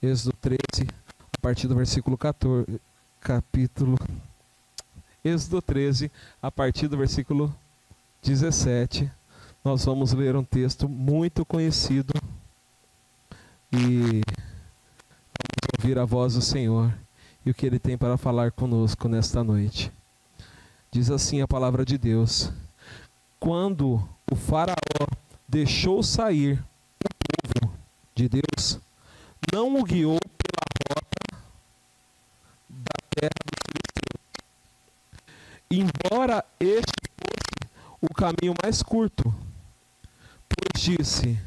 Êxodo 13, a partir do versículo 14, Êxodo 13, a partir do versículo 17, nós vamos ler um texto muito conhecido e vamos ouvir a voz do Senhor e o que Ele tem para falar conosco nesta noite. Diz assim a palavra de Deus: quando o faraó deixou sair o povo de Deus, não o guiou pela rota da terra dos filisteus, embora este fosse o caminho mais curto, pois disse: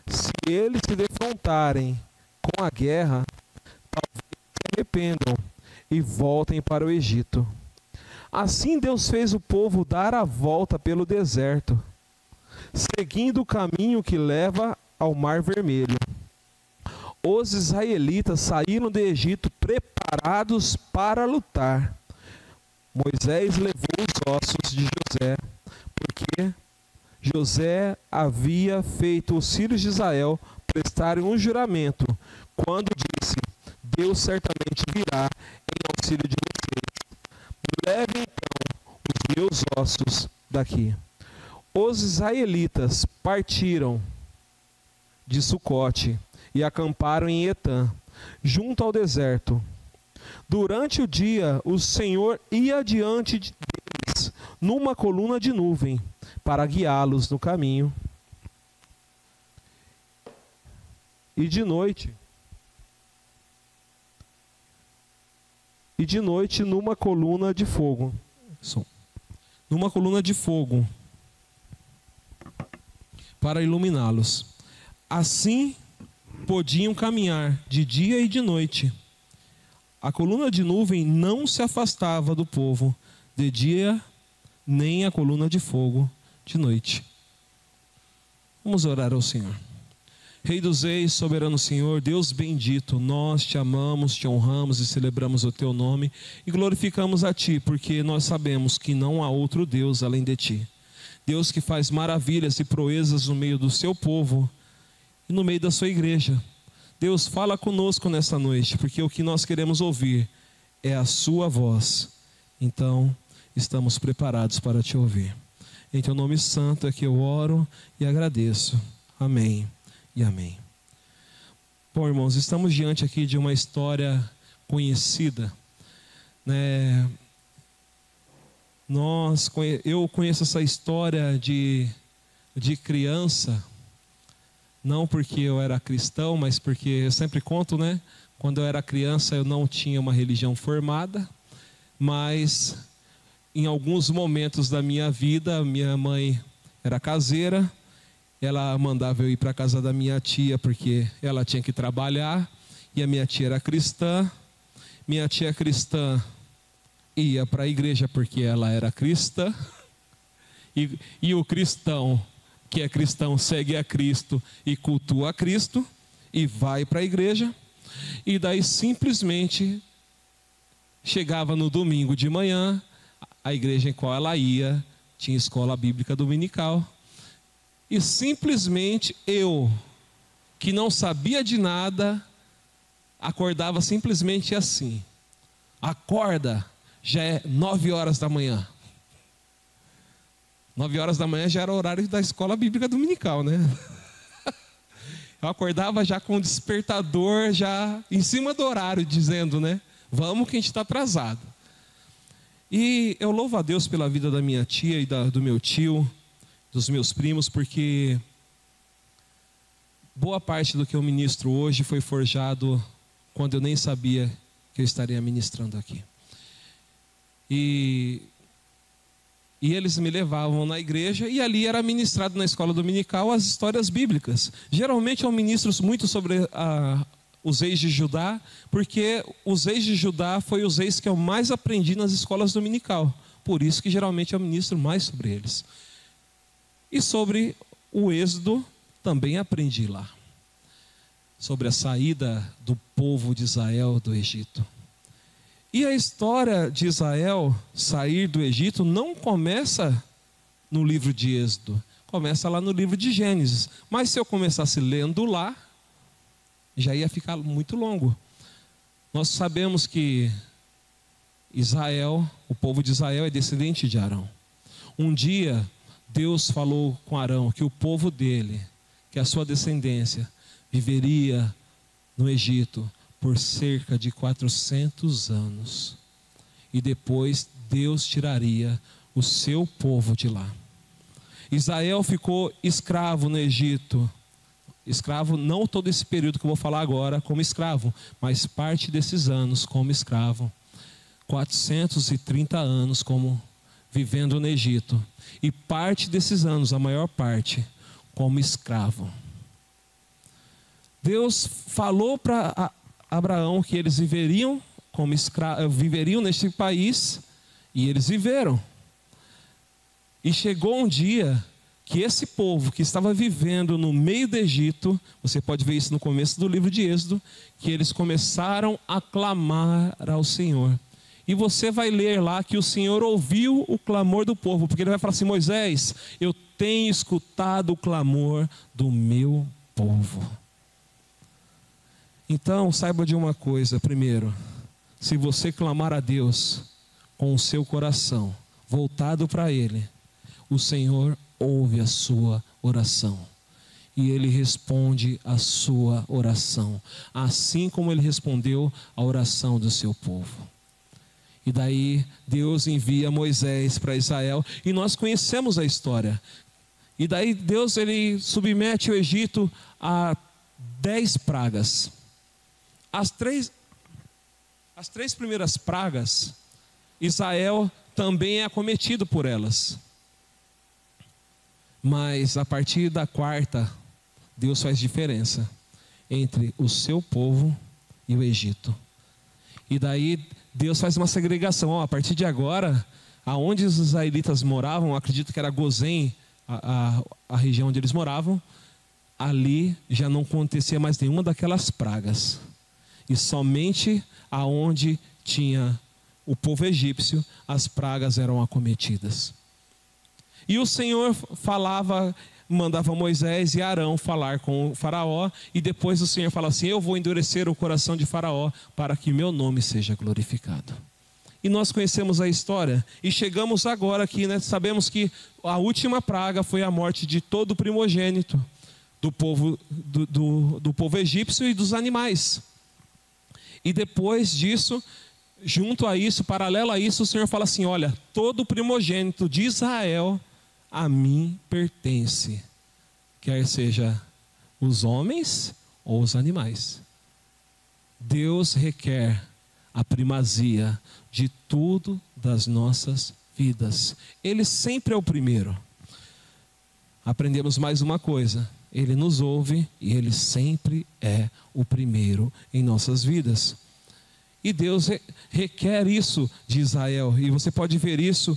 se eles se defrontarem com a guerra, talvez se arrependam e voltem para o Egito. Assim Deus fez o povo dar a volta pelo deserto, seguindo o caminho que leva ao Mar Vermelho. Os israelitas saíram do Egito preparados para lutar. Moisés levou os ossos de José, porque José havia feito os filhos de Israel prestarem um juramento, quando disse: Deus certamente virá em auxílio de vocês. Levem então os meus ossos daqui. Os israelitas partiram de Sucote e acamparam em Etã, junto ao deserto. Durante o dia, o Senhor ia diante deles numa coluna de nuvem para guiá-los no caminho. E de noite numa coluna de fogo. Numa coluna de fogo para iluminá-los. Assim podiam caminhar de dia e de noite. A coluna de nuvem não se afastava do povo de dia, nem a coluna de fogo de noite. Vamos orar ao Senhor. Rei dos reis, soberano Senhor, Deus bendito, nós te amamos, te honramos e celebramos o teu nome e glorificamos a ti, porque nós sabemos que não há outro Deus além de ti. Deus que faz maravilhas e proezas no meio do seu povo e no meio da sua igreja. Deus, fala conosco nessa noite, porque o que nós queremos ouvir é a sua voz. Então, estamos preparados para te ouvir. Em teu nome santo é que eu oro e agradeço. Amém e amém. Bom, irmãos, estamos diante aqui de uma história conhecida, né? Eu conheço essa história de criança, não porque eu era cristão, mas porque eu sempre conto, né? Quando eu era criança eu não tinha uma religião formada, mas em alguns momentos da minha vida, minha mãe era caseira, ela mandava eu ir para a casa da minha tia porque ela tinha que trabalhar, e a minha tia era cristã. Minha tia cristã ia para a igreja porque ela era cristã, e o cristão que é cristão segue a Cristo e cultua a Cristo e vai para a igreja. E daí simplesmente chegava no domingo de manhã, a igreja em qual ela ia tinha escola bíblica dominical, e simplesmente eu, que não sabia de nada, acordava simplesmente assim: acorda, já é 9 horas da manhã. 9 horas da manhã já era o horário da escola bíblica dominical, né? Eu acordava já com o despertador já em cima do horário, dizendo, né? Vamos que a gente está atrasado. E eu louvo a Deus pela vida da minha tia e do meu tio, dos meus primos, porque boa parte do que eu ministro hoje foi forjado quando eu nem sabia que eu estaria ministrando aqui. E eles me levavam na igreja, e ali era ministrado na escola dominical as histórias bíblicas. Geralmente eu ministro muito sobre os reis de Judá, porque os reis de Judá foi os reis que eu mais aprendi nas escolas dominical. Por isso que geralmente eu ministro mais sobre eles. E sobre o Êxodo também aprendi lá, sobre a saída do povo de Israel do Egito. E a história de Israel sair do Egito não começa no livro de Êxodo, começa lá no livro de Gênesis. Mas se eu começasse lendo lá, já ia ficar muito longo. Nós sabemos que Israel, o povo de Israel é descendente de Arão. Um dia Deus falou com Arão que o povo dele, que a sua descendência, viveria no Egito por cerca de 400 anos. E depois Deus tiraria o seu povo de lá. Israel ficou escravo no Egito. Escravo, não todo esse período que eu vou falar agora como escravo, mas parte desses anos como escravo. 430 anos como vivendo no Egito. E parte desses anos, a maior parte, como escravo. Deus falou para Abraão que eles viveriam como viveriam neste país, e eles viveram. E chegou um dia que esse povo que estava vivendo no meio do Egito, você pode ver isso no começo do livro de Êxodo, que eles começaram a clamar ao Senhor. E você vai ler lá que o Senhor ouviu o clamor do povo, porque ele vai falar assim: Moisés, eu tenho escutado o clamor do meu povo. Então saiba de uma coisa, primeiro, se você clamar a Deus com o seu coração voltado para Ele, o Senhor ouve a sua oração. E Ele responde a sua oração, assim como Ele respondeu a oração do seu povo. E daí Deus envia Moisés para Israel, e nós conhecemos a história. E daí Deus, Ele submete o Egito a 10 pragas. As três primeiras pragas, Israel também é acometido por elas. Mas a partir da quarta, Deus faz diferença entre o seu povo e o Egito. E daí Deus faz uma segregação. A partir de agora, aonde os israelitas moravam, acredito que era Gozém, a região onde eles moravam, ali já não acontecia mais nenhuma daquelas pragas. E somente aonde tinha o povo egípcio, as pragas eram acometidas. E o Senhor mandava Moisés e Arão falar com o faraó, e depois o Senhor fala assim: eu vou endurecer o coração de faraó para que meu nome seja glorificado. E nós conhecemos a história, e chegamos agora aqui, né? Sabemos que a última praga foi a morte de todo o primogênito do povo egípcio e dos animais. E depois disso, junto a isso, paralelo a isso, o Senhor fala assim: olha, todo o primogênito de Israel a mim pertence, quer seja os homens ou os animais. Deus requer a primazia de tudo das nossas vidas. Ele sempre é o primeiro. Aprendemos mais uma coisa: Ele nos ouve e Ele sempre é o primeiro em nossas vidas. E Deus requer isso de Israel. E você pode ver isso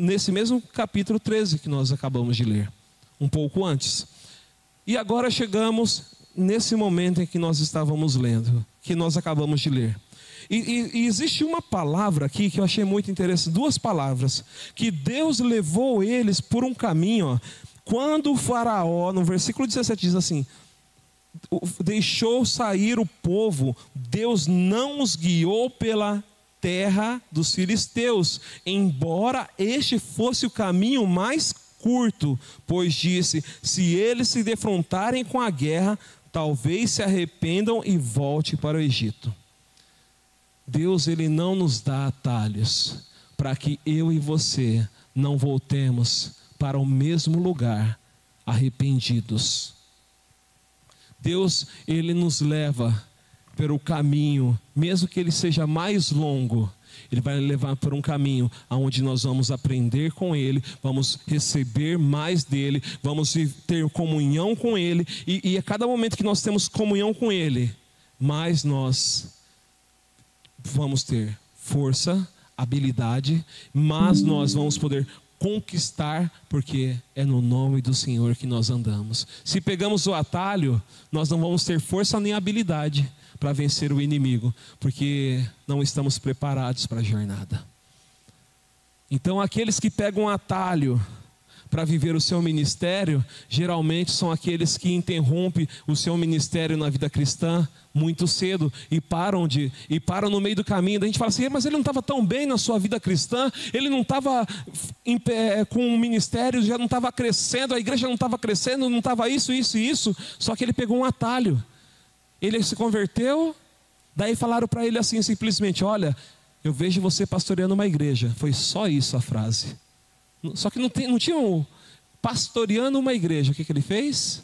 nesse mesmo capítulo 13 que nós acabamos de ler, um pouco antes. E agora chegamos nesse momento em que nós estávamos lendo, que nós acabamos de ler. E existe uma palavra aqui que eu achei muito interessante, 2 palavras, que Deus levou eles por um caminho, ó. Quando o faraó, no versículo 17 diz assim: deixou sair o povo, Deus não os guiou pela terra dos filisteus, embora este fosse o caminho mais curto, pois disse: se eles se defrontarem com a guerra, talvez se arrependam e volte para o Egito. Deus, Ele não nos dá atalhos para que eu e você não voltemos para o mesmo lugar arrependidos. Deus, Ele nos leva pelo caminho, mesmo que ele seja mais longo, Ele vai levar por um caminho onde nós vamos aprender com Ele, vamos receber mais dEle, vamos ter comunhão com Ele, e a cada momento que nós temos comunhão com Ele, mais nós vamos ter força, habilidade, mas nós vamos poder conquistar, porque é no nome do Senhor que nós andamos. Se pegamos o atalho, nós não vamos ter força nem habilidade para vencer o inimigo, porque não estamos preparados para a jornada. Então aqueles que pegam atalho para viver o seu ministério, geralmente são aqueles que interrompem o seu ministério na vida cristã muito cedo e param no meio do caminho. Daí a gente fala assim, mas ele não estava tão bem na sua vida cristã, ele não estava com o ministério, já não estava crescendo, a igreja não estava crescendo, não estava isso, só que ele pegou um atalho. Ele se converteu, daí falaram para ele assim simplesmente, olha, eu vejo você pastoreando uma igreja. Foi só isso a frase. Só que não tinha pastoreando uma igreja. O que ele fez?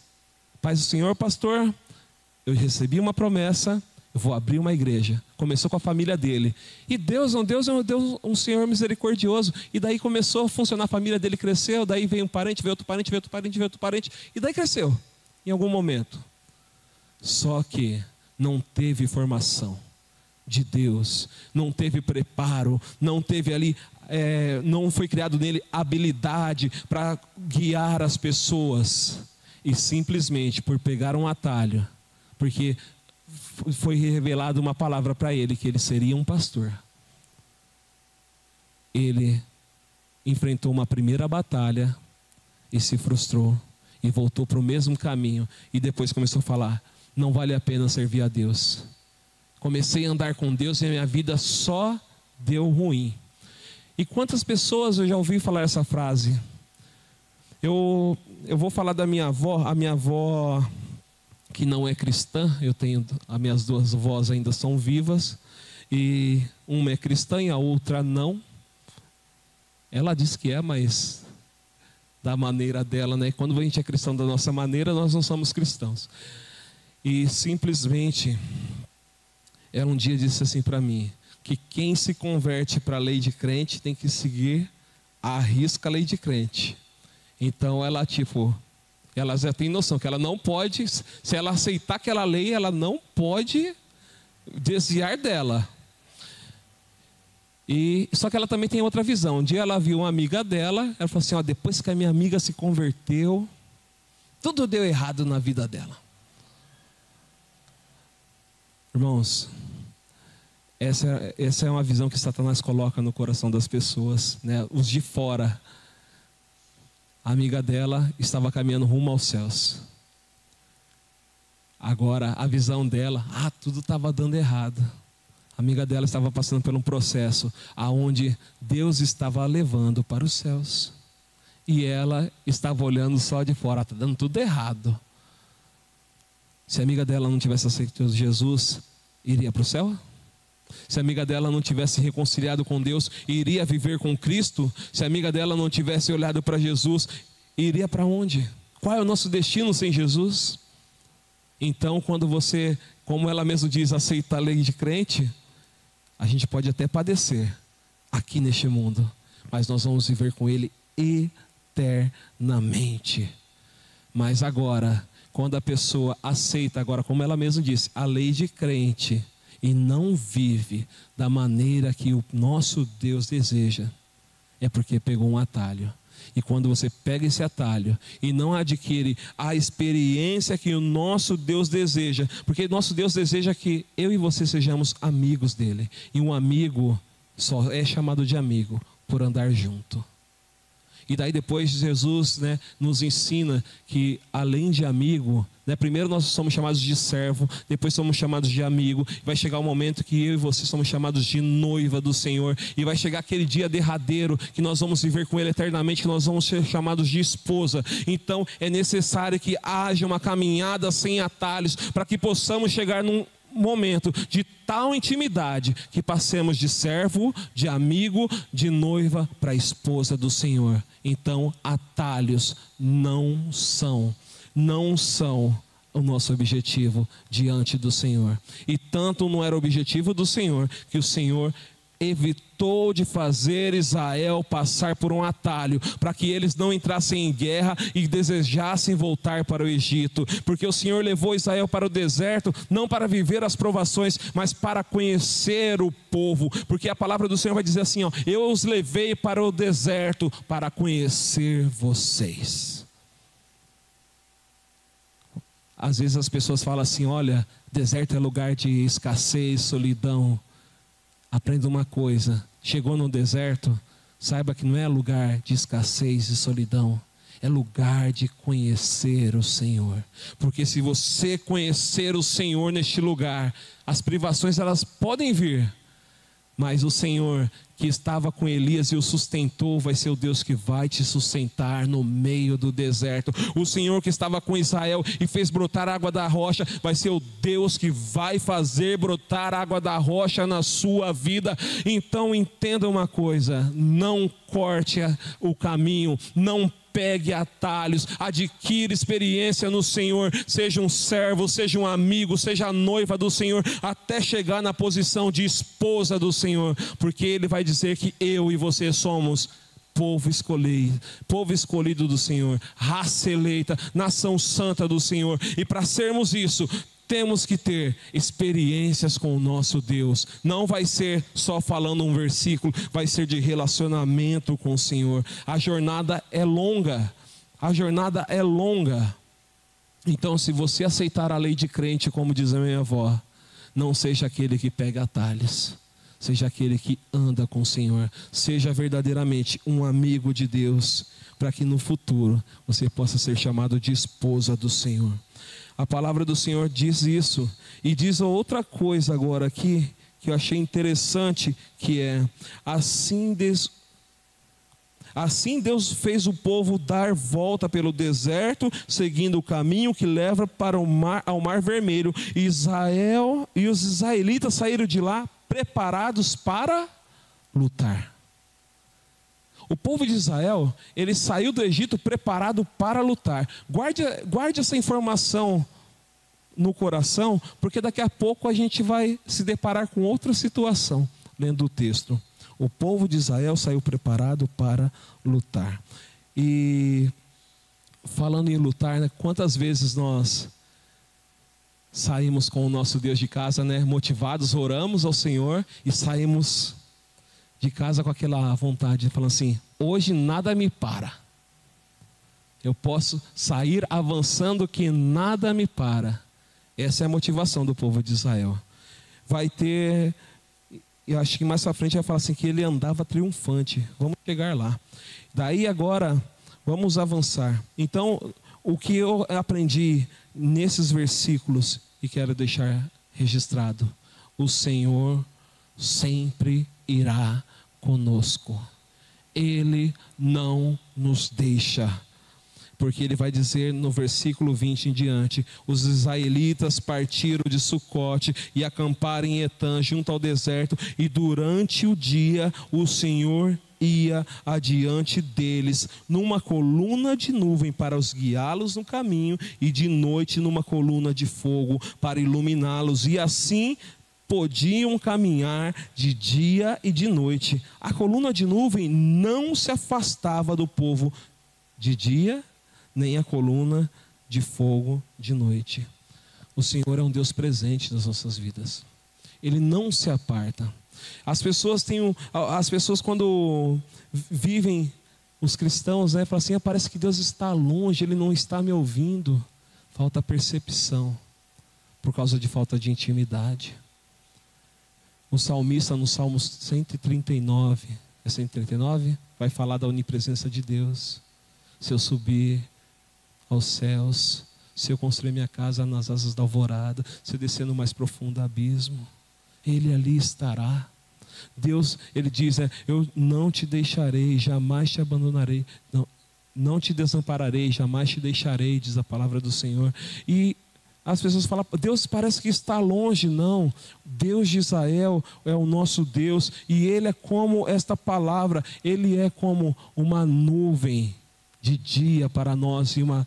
Paz do Senhor, pastor, eu recebi uma promessa, eu vou abrir uma igreja. Começou com a família dele. E Deus é um Senhor misericordioso. E daí começou a funcionar, a família dele cresceu, daí veio um parente, veio outro parente, veio outro parente, veio outro parente. E daí cresceu, em algum momento. Só que não teve formação de Deus, não teve preparo, não teve ali, não foi criado nele habilidade para guiar as pessoas, e simplesmente por pegar um atalho, porque foi revelada uma palavra para ele, que ele seria um pastor, ele enfrentou uma primeira batalha e se frustrou, e voltou para o mesmo caminho, e depois começou a falar, não vale a pena servir a Deus. Comecei a andar com Deus e a minha vida só deu ruim. E quantas pessoas eu já ouvi falar essa frase? Eu vou falar da minha avó, a minha avó que não é cristã, as minhas duas avós ainda são vivas, e uma é cristã e a outra não. Ela diz que é, mas da maneira dela, né? Quando a gente é cristão da nossa maneira, nós não somos cristãos. E simplesmente, ela um dia disse assim para mim, que quem se converte para a lei de crente tem que seguir à risca a lei de crente. Então ela ela já tem noção que ela não pode, se ela aceitar aquela lei, ela não pode desviar dela. Só que ela também tem outra visão. Um dia ela viu uma amiga dela, ela falou assim, depois que a minha amiga se converteu, tudo deu errado na vida dela. Irmãos, essa é uma visão que Satanás coloca no coração das pessoas, né? Os de fora. A amiga dela estava caminhando rumo aos céus. Agora, a visão dela, tudo estava dando errado. A amiga dela estava passando por um processo aonde Deus estava a levando para os céus. E ela estava olhando só de fora, está dando tudo errado. Se a amiga dela não tivesse aceitado Jesus, iria para o céu? Se a amiga dela não tivesse reconciliado com Deus, iria viver com Cristo? Se a amiga dela não tivesse olhado para Jesus, iria para onde? Qual é o nosso destino sem Jesus? Então, quando você, como ela mesma diz, aceita a lei de crente, a gente pode até padecer aqui neste mundo, mas nós vamos viver com Ele eternamente. Mas agora, quando a pessoa aceita, agora como ela mesma disse, a lei de crente, e não vive da maneira que o nosso Deus deseja, é porque pegou um atalho. E quando você pega esse atalho e não adquire a experiência que o nosso Deus deseja, porque nosso Deus deseja que eu e você sejamos amigos dele, e um amigo só é chamado de amigo por andar junto. E daí depois Jesus, nos ensina que além de amigo, primeiro nós somos chamados de servo, depois somos chamados de amigo. Vai chegar o momento que eu e você somos chamados de noiva do Senhor. E vai chegar aquele dia derradeiro que nós vamos viver com Ele eternamente, que nós vamos ser chamados de esposa. Então é necessário que haja uma caminhada sem atalhos, para que possamos chegar num momento de tal intimidade que passemos de servo, de amigo, de noiva para esposa do Senhor. Então atalhos não são o nosso objetivo diante do Senhor. E tanto não era o objetivo do Senhor, que o Senhor evitou de fazer Israel passar por um atalho, para que eles não entrassem em guerra e desejassem voltar para o Egito, porque o Senhor levou Israel para o deserto, não para viver as provações, mas para conhecer o povo, porque a palavra do Senhor vai dizer assim, eu os levei para o deserto para conhecer vocês. Às vezes as pessoas falam assim, olha, deserto é lugar de escassez, solidão. Aprenda uma coisa, chegou no deserto, saiba que não é lugar de escassez e solidão, é lugar de conhecer o Senhor. Porque se você conhecer o Senhor neste lugar, as privações elas podem vir, mas o Senhor que estava com Elias e o sustentou, vai ser o Deus que vai te sustentar no meio do deserto. O Senhor que estava com Israel e fez brotar água da rocha, vai ser o Deus que vai fazer brotar água da rocha na sua vida. Então entenda uma coisa, não corte o caminho, não pegue atalhos, adquira experiência no Senhor, seja um servo, seja um amigo, seja a noiva do Senhor, até chegar na posição de esposa do Senhor, porque Ele vai dizer que eu e você somos povo escolhido do Senhor, raça eleita, nação santa do Senhor, e para sermos isso, temos que ter experiências com o nosso Deus. Não vai ser só falando um versículo, vai ser de relacionamento com o Senhor. A jornada é longa. Então, se você aceitar a lei de crente, como diz a minha avó, não seja aquele que pega atalhos, seja aquele que anda com o Senhor. Seja verdadeiramente um amigo de Deus, para que no futuro você possa ser chamado de esposa do Senhor. A palavra do Senhor diz isso, e diz outra coisa agora aqui, que eu achei interessante, que é, assim Deus fez o povo dar volta pelo deserto, seguindo o caminho que leva para ao mar Vermelho, e os israelitas saíram de lá preparados para lutar. O povo de Israel, ele saiu do Egito preparado para lutar. Guarde essa informação no coração, porque daqui a pouco a gente vai se deparar com outra situação, lendo o texto. O povo de Israel saiu preparado para lutar. E falando em lutar, né, quantas vezes nós saímos com o nosso Deus de casa, né, motivados, oramos ao Senhor e saímos de casa com aquela vontade, falando assim: hoje nada me para. Eu posso sair avançando que nada me para. Essa é a motivação do povo de Israel. Vai ter, eu acho que mais para frente vai falar assim, que ele andava triunfante. Vamos chegar lá. Daí agora, vamos avançar. Então, o que eu aprendi nesses versículos, e quero deixar registrado: o Senhor sempre irá conosco. Ele não nos deixa. Porque ele vai dizer no versículo 20 em diante: os israelitas partiram de Sucote e acamparam em Etã, junto ao deserto, e durante o dia o Senhor ia adiante deles numa coluna de nuvem para os guiá-los no caminho, e de noite numa coluna de fogo para iluminá-los, e assim podiam caminhar de dia e de noite. A coluna de nuvem não se afastava do povo de dia, nem a coluna de fogo de noite. O Senhor é um Deus presente nas nossas vidas. Ele não se aparta. As pessoas quando vivem, os cristãos, né, falam assim: parece que Deus está longe, Ele não está me ouvindo. Falta percepção, por causa de falta de intimidade. O salmista no Salmo 139, é 139? Vai falar da onipresença de Deus. Se eu subir aos céus, se eu construir minha casa nas asas da alvorada, se eu descer no mais profundo abismo, Ele ali estará. Deus, Ele diz, eu não te deixarei, jamais te abandonarei, não te desampararei, jamais te deixarei, diz a palavra do Senhor. E as pessoas falam: Deus parece que está longe. Não, Deus de Israel é o nosso Deus, e Ele é como esta palavra, Ele é como uma nuvem de dia para nós e uma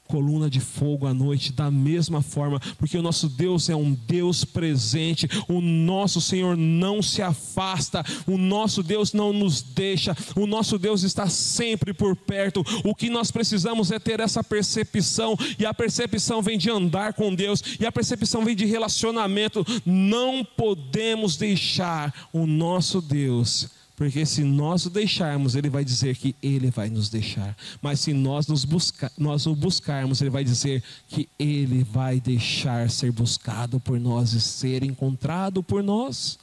coluna de fogo à noite, da mesma forma, porque o nosso Deus é um Deus presente. O nosso Senhor não se afasta, o nosso Deus não nos deixa, o nosso Deus está sempre por perto. O que nós precisamos é ter essa percepção, e a percepção vem de andar com Deus, e a percepção vem de relacionamento. Não podemos deixar o nosso Deus, porque se nós o deixarmos, Ele vai dizer que Ele vai nos deixar. Mas se nós o buscarmos, Ele vai dizer que Ele vai deixar ser buscado por nós e ser encontrado por nós.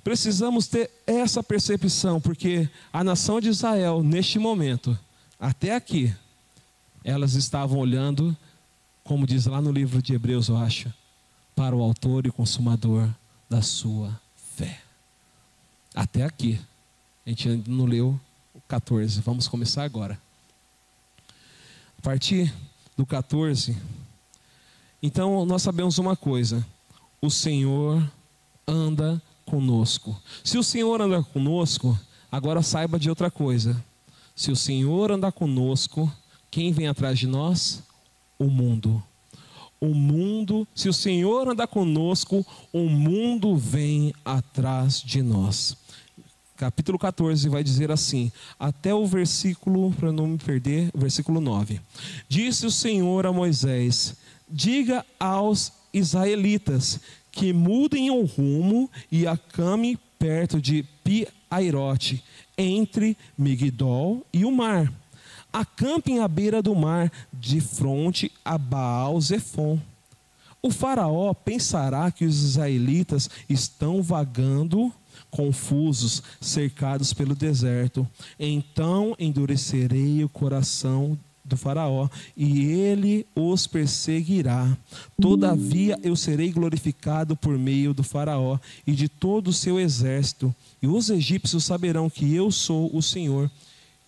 Precisamos ter essa percepção, porque a nação de Israel, neste momento, até aqui, Elas estavam olhando, como diz lá no livro de Hebreus, eu acho, para o autor e consumador da sua fé. Até aqui. A gente ainda não leu o 14. Vamos começar agora. A partir do 14. Então nós sabemos uma coisa. O Senhor anda conosco. Se o Senhor anda conosco, agora saiba de outra coisa. Se o Senhor andar conosco, quem vem atrás de nós? O mundo. O mundo, se o Senhor andar conosco, o mundo vem atrás de nós. Capítulo 14 vai dizer assim, até o versículo, para não me perder, versículo 9. Disse o Senhor a Moisés: diga aos israelitas que mudem o rumo e acamem perto de Pi-Airote, entre Migdol e o mar. Acampem à beira do mar, de frente a Baal-Zefon. O faraó pensará que os israelitas estão vagando confusos, cercados pelo deserto. Então endurecerei o coração do faraó, e ele os perseguirá. Todavia eu serei glorificado por meio do faraó e de todo o seu exército, e os egípcios saberão que eu sou o Senhor.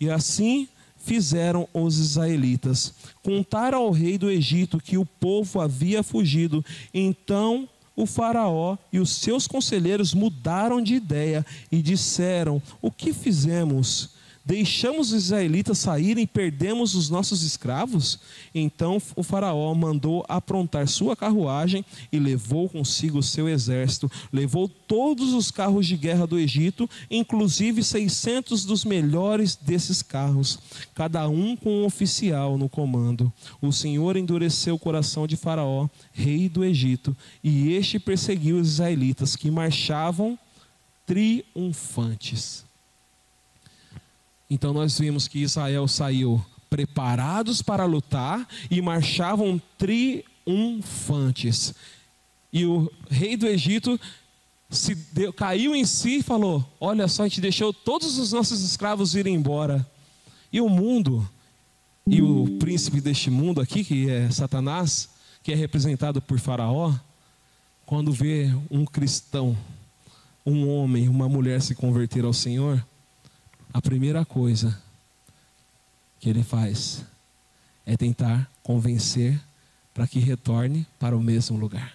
E assim fizeram os israelitas. Contaram ao rei do Egito que o povo havia fugido. Então o faraó e os seus conselheiros mudaram de ideia e disseram: o que fizemos? Deixamos os israelitas saírem e perdemos os nossos escravos? Então o faraó mandou aprontar sua carruagem e levou consigo o seu exército. Levou todos os carros de guerra do Egito, inclusive 600 dos melhores desses carros, cada um com um oficial no comando. O Senhor endureceu o coração de Faraó, rei do Egito, e este perseguiu os israelitas, que marchavam triunfantes. Então nós vimos que Israel saiu preparados para lutar e marchavam triunfantes. E o rei do Egito caiu em si e falou: olha só, a gente deixou todos os nossos escravos irem embora. E o mundo, e o príncipe deste mundo aqui, que é Satanás, que é representado por Faraó, quando vê um cristão, um homem, uma mulher se converter ao Senhor, a primeira coisa que ele faz é tentar convencer para que retorne para o mesmo lugar.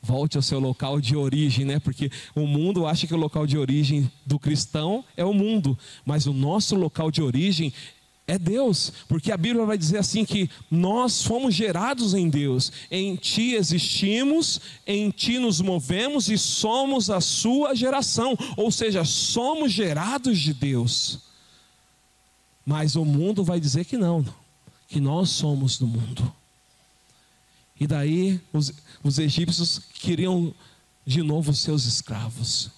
Volte ao seu local de origem, né? Porque o mundo acha que o local de origem do cristão é o mundo, mas o nosso local de origem é Deus, porque a Bíblia vai dizer assim que nós fomos gerados em Deus, em Ti existimos, em Ti nos movemos e somos a sua geração, ou seja, somos gerados de Deus. Mas o mundo vai dizer que não, que nós somos do mundo. E daí os egípcios queriam de novo os seus escravos.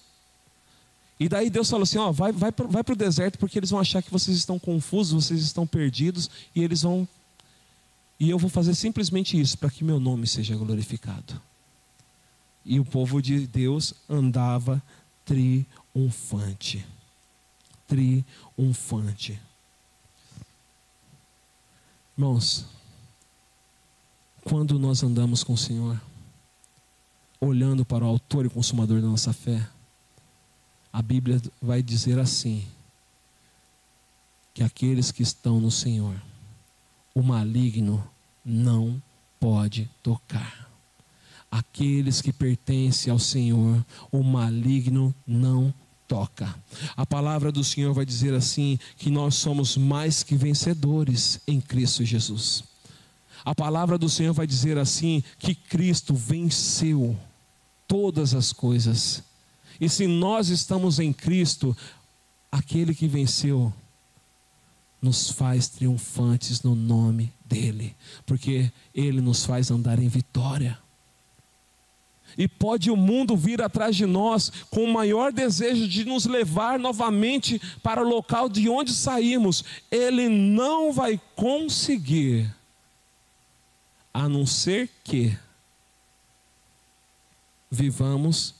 E daí Deus falou assim: ó, vai para o deserto, porque eles vão achar que vocês estão confusos, vocês estão perdidos, e eu vou fazer simplesmente isso, para que meu nome seja glorificado. E o povo de Deus andava triunfante. Triunfante. Irmãos, quando nós andamos com o Senhor, olhando para o autor e consumador da nossa fé, a Bíblia vai dizer assim, que aqueles que estão no Senhor, o maligno não pode tocar. Aqueles que pertencem ao Senhor, o maligno não toca. A palavra do Senhor vai dizer assim, que nós somos mais que vencedores em Cristo Jesus. A palavra do Senhor vai dizer assim, que Cristo venceu todas as coisas. E se nós estamos em Cristo, aquele que venceu nos faz triunfantes no nome dEle, porque Ele nos faz andar em vitória. E pode o mundo vir atrás de nós com o maior desejo de nos levar novamente para o local de onde saímos. Ele não vai conseguir, a não ser que vivamos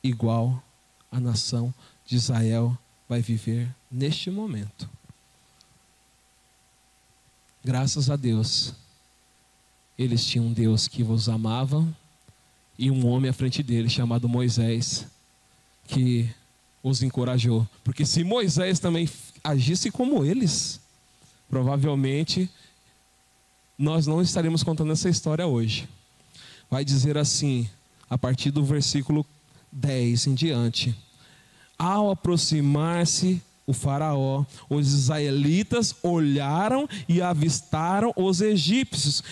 igual a nação de Israel vai viver neste momento. Graças a Deus, eles tinham um Deus que os amava e um homem à frente deles chamado Moisés, que os encorajou. Porque se Moisés também agisse como eles, provavelmente nós não estaríamos contando essa história hoje. Vai dizer assim, a partir do versículo 10 em diante: ao aproximar-se o faraó, os israelitas olharam e avistaram os egípcios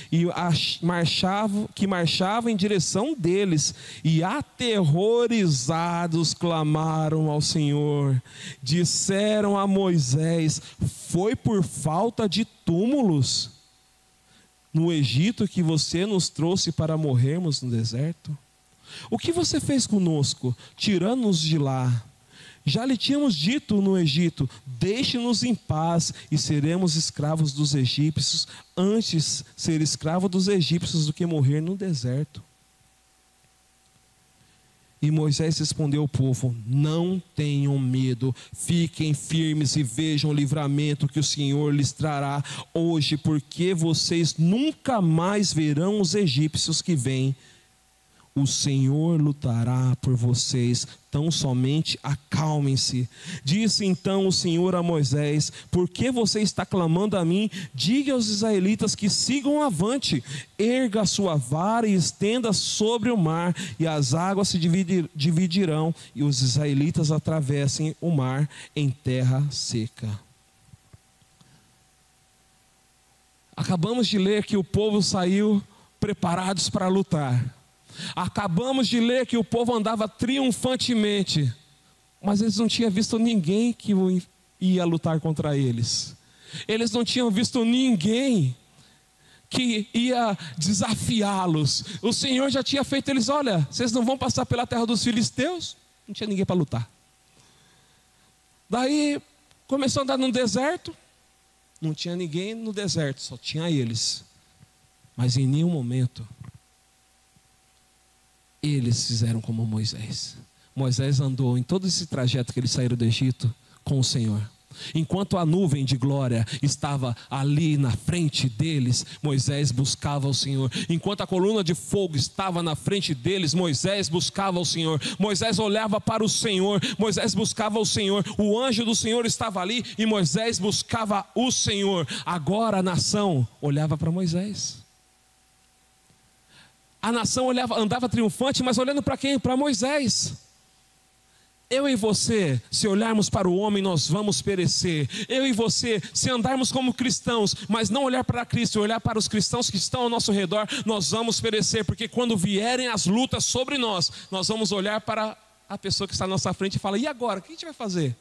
que marchavam em direção deles, e aterrorizados clamaram ao Senhor. Disseram a Moisés: foi por falta de túmulos no Egito que você nos trouxe para morrermos no deserto? O que você fez conosco, tirando-nos de lá? Já lhe tínhamos dito no Egito: deixe-nos em paz e seremos escravos dos egípcios, antes ser escravo dos egípcios do que morrer no deserto. E Moisés respondeu ao povo: não tenham medo, fiquem firmes e vejam o livramento que o Senhor lhes trará hoje, porque vocês nunca mais verão os egípcios que vêm. O Senhor lutará por vocês, tão somente acalmem-se. Disse então o Senhor a Moisés: por que você está clamando a mim? Diga aos israelitas que sigam avante. Erga a sua vara e estenda sobre o mar, e as águas se dividirão, e os israelitas atravessem o mar em terra seca. Acabamos de ler que o povo saiu preparados para lutar. Acabamos de ler que o povo andava triunfantemente, mas eles não tinham visto ninguém que ia lutar contra eles. Eles não tinham visto ninguém que ia desafiá-los. O Senhor já tinha feito eles: olha, vocês não vão passar pela terra dos filisteus. Não tinha ninguém para lutar. Daí começou a andar no deserto. Não tinha ninguém no deserto, só tinha eles. Mas em nenhum momento eles fizeram como Moisés. Moisés andou em todo esse trajeto que eles saíram do Egito com o Senhor. Enquanto a nuvem de glória estava ali na frente deles, Moisés buscava o Senhor. Enquanto a coluna de fogo estava na frente deles, Moisés buscava o Senhor. Moisés olhava para o Senhor, Moisés buscava o Senhor. O anjo do Senhor estava ali e Moisés buscava o Senhor. Agora a nação olhava para Moisés. A nação andava triunfante, mas olhando para quem? Para Moisés. Eu e você, se olharmos para o homem, nós vamos perecer. Eu e você, se andarmos como cristãos, mas não olhar para Cristo, olhar para os cristãos que estão ao nosso redor, nós vamos perecer. Porque quando vierem as lutas sobre nós, nós vamos olhar para a pessoa que está à nossa frente e falar: e agora? O que a gente vai fazer?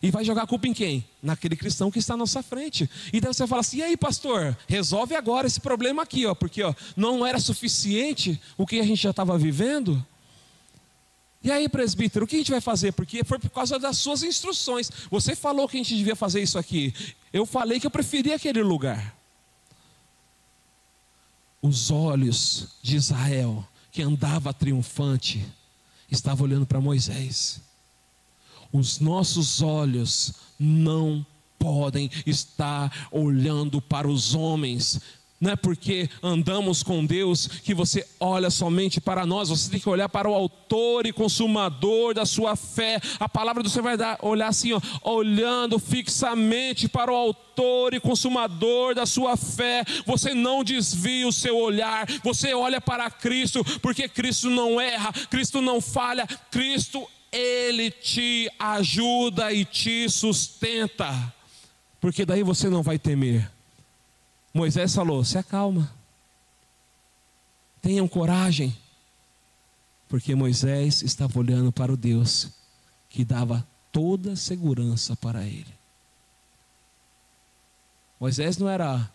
E vai jogar a culpa em quem? Naquele cristão que está à nossa frente. E daí você fala assim: e aí, pastor, resolve agora esse problema aqui, porque não era suficiente o que a gente já estava vivendo. E aí, presbítero, o que a gente vai fazer? Porque foi por causa das suas instruções. Você falou que a gente devia fazer isso aqui. Eu falei que eu preferia aquele lugar. Os olhos de Israel, que andava triunfante, estavam olhando para Moisés. Os nossos olhos não podem estar olhando para os homens. Não é porque andamos com Deus que você olha somente para nós. Você tem que olhar para o autor e consumador da sua fé. A palavra do Senhor vai olhar assim, olhando fixamente para o autor e consumador da sua fé. Você não desvia o seu olhar. Você olha para Cristo, porque Cristo não erra, Cristo não falha. Cristo, Ele te ajuda e te sustenta, porque daí você não vai temer. Moisés falou: se acalma, tenham coragem, porque Moisés estava olhando para o Deus que dava toda segurança para ele. Moisés não era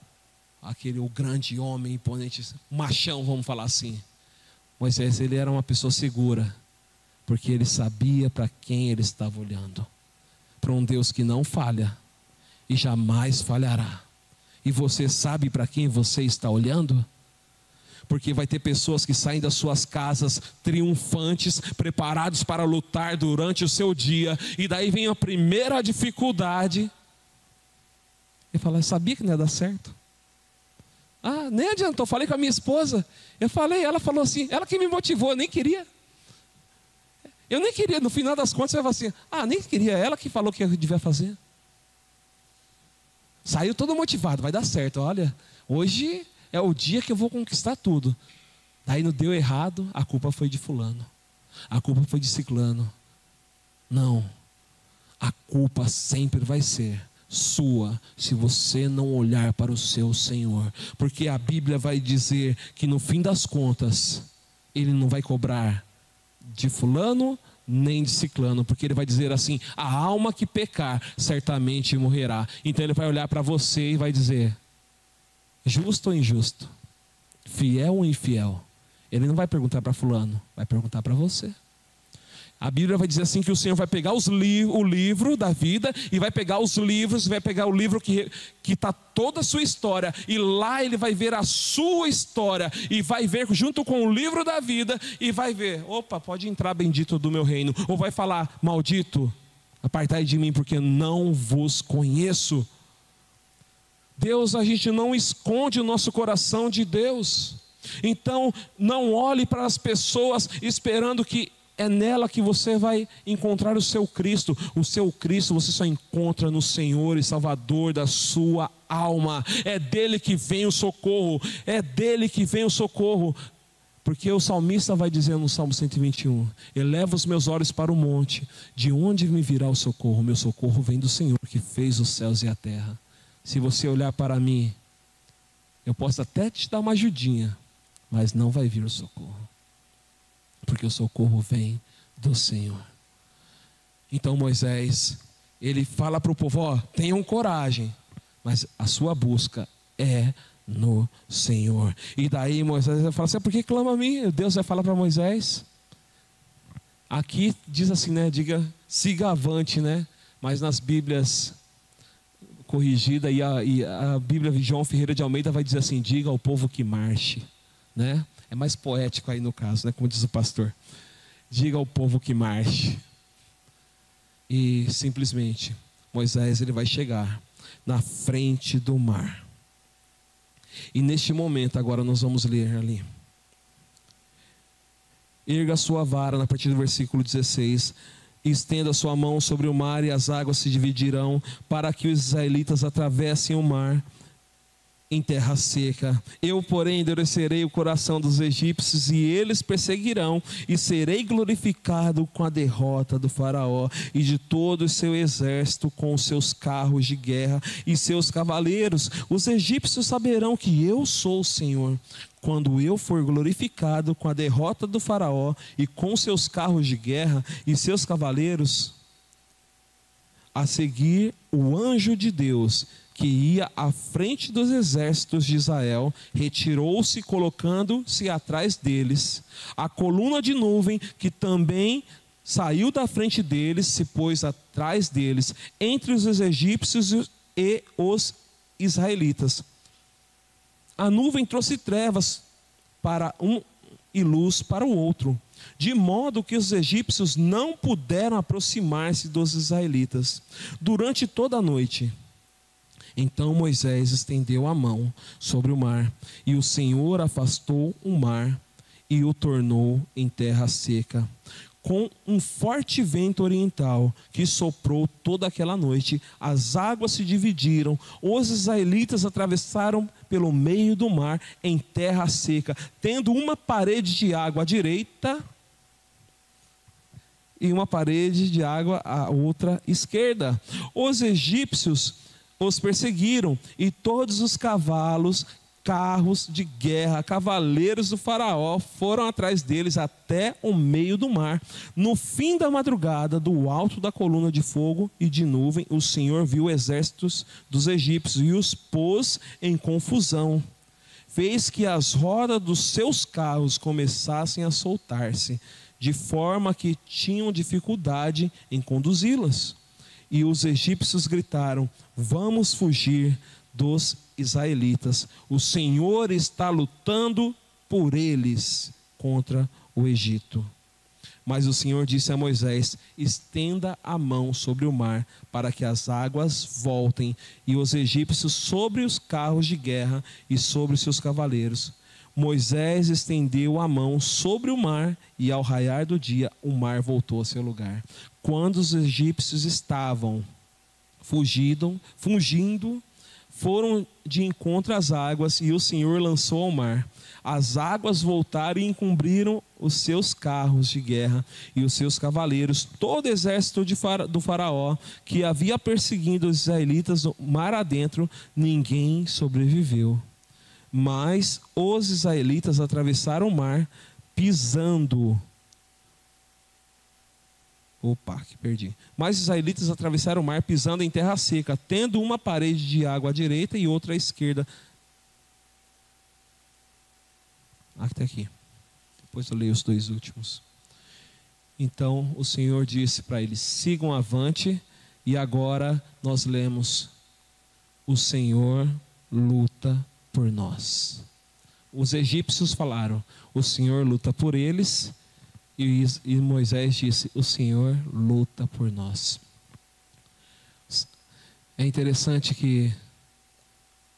o grande homem imponente, machão, vamos falar assim. Moisés, ele era uma pessoa segura, porque ele sabia para quem ele estava olhando. Para um Deus que não falha e jamais falhará. E você sabe para quem você está olhando? Porque vai ter pessoas que saem das suas casas triunfantes, preparados para lutar durante o seu dia, e daí vem a primeira dificuldade, Ele fala, eu sabia que não ia dar certo. Ah, nem adiantou, falei com a minha esposa. Eu falei, ela falou assim, ela que me motivou, eu nem queria. Eu nem queria, no final das contas, você vai falar assim, ah, nem queria, ela que falou que eu devia fazer. Saiu todo motivado, vai dar certo, olha, hoje é o dia que eu vou conquistar tudo. Daí não deu errado, a culpa foi de fulano. A culpa foi de ciclano. Não, a culpa sempre vai ser sua, se você não olhar para o seu Senhor. Porque a Bíblia vai dizer que no fim das contas, Ele não vai cobrar de fulano nem de ciclano, porque Ele vai dizer assim, a alma que pecar certamente morrerá. Então Ele vai olhar para você e vai dizer, justo ou injusto, fiel ou infiel. Ele não vai perguntar para fulano, vai perguntar para você. A Bíblia vai dizer assim que o Senhor vai pegar o livro da vida e vai pegar os livros, vai pegar o livro que está toda a sua história, e lá Ele vai ver a sua história, e vai ver junto com o livro da vida, e vai ver, opa, pode entrar, bendito do meu reino. Ou vai falar, maldito, apartai de mim, porque não vos conheço. Deus, a gente não esconde o nosso coração de Deus. Então não olhe para as pessoas esperando que é nela que você vai encontrar o seu Cristo. O seu Cristo você só encontra no Senhor e Salvador da sua alma. É dele que vem o socorro. É dele que vem o socorro. Porque o salmista vai dizer no Salmo 121, eleva os meus olhos para o monte, de onde me virá o socorro? Meu socorro vem do Senhor que fez os céus e a terra. Se você olhar para mim, eu posso até te dar uma ajudinha, mas não vai vir o socorro. Porque o socorro vem do Senhor. Então Moisés, ele fala para o povo, ó, tenham coragem, mas a sua busca é no Senhor. E daí Moisés vai falar assim, por que clama a mim? Deus vai falar para Moisés. Aqui diz assim, né, diga, siga avante, né? Mas nas Bíblias corrigida e a Bíblia de João Ferreira de Almeida vai dizer assim, diga ao povo que marche, né? É mais poético aí no caso, né? Como diz o pastor. Diga ao povo que marche. E simplesmente Moisés ele vai chegar na frente do mar. E neste momento agora nós vamos ler ali. Erga a sua vara, a partir do versículo 16. Estenda a sua mão sobre o mar e as águas se dividirão, para que os israelitas atravessem o mar em terra seca. Eu, porém, endurecerei o coração dos egípcios e eles perseguirão, e serei glorificado com a derrota do faraó e de todo o seu exército, com os seus carros de guerra e seus cavaleiros. Os egípcios saberão que eu sou o Senhor, quando eu for glorificado com a derrota do faraó e com seus carros de guerra e seus cavaleiros. A seguir, o anjo de Deus, que ia à frente dos exércitos de Israel, retirou-se, colocando-se atrás deles. A coluna de nuvem, que também saiu da frente deles, se pôs atrás deles, entre os egípcios e os israelitas. A nuvem trouxe trevas para um e luz para o outro, de modo que os egípcios não puderam aproximar-se dos israelitas durante toda a noite. Então Moisés estendeu a mão sobre o mar, e o Senhor afastou o mar e o tornou em terra seca, com um forte vento oriental que soprou toda aquela noite. As águas se dividiram, os israelitas atravessaram pelo meio do mar em terra seca, tendo uma parede de água à direita e uma parede de água à outra esquerda. Os egípcios os perseguiram, e todos os cavalos, carros de guerra, cavaleiros do faraó foram atrás deles até o meio do mar. No fim da madrugada, do alto da coluna de fogo e de nuvem, o Senhor viu exércitos dos egípcios e os pôs em confusão. Fez que as rodas dos seus carros começassem a soltar-se, de forma que tinham dificuldade em conduzi-las. E os egípcios gritaram: vamos fugir dos israelitas. O Senhor está lutando por eles contra o Egito. Mas o Senhor disse a Moisés: estenda a mão sobre o mar, para que as águas voltem, e os egípcios sobre os carros de guerra e sobre os seus cavaleiros. Moisés estendeu a mão sobre o mar, e ao raiar do dia o mar voltou ao seu lugar. Quando os egípcios estavam fugindo, foram de encontro às águas, e o Senhor lançou ao mar. As águas voltaram e encobriram os seus carros de guerra e os seus cavaleiros. Todo o exército do faraó, que havia perseguido os israelitas no mar adentro, ninguém sobreviveu. Mas os israelitas atravessaram o mar pisando. Mas os israelitas atravessaram o mar pisando em terra seca, tendo uma parede de água à direita e outra à esquerda. Até aqui. Depois eu leio os dois últimos. Então o Senhor disse para eles: sigam avante. E agora nós lemos: o Senhor luta por nós. Os egípcios falaram: o Senhor luta por eles. E Moisés disse: o Senhor luta por nós. É interessante que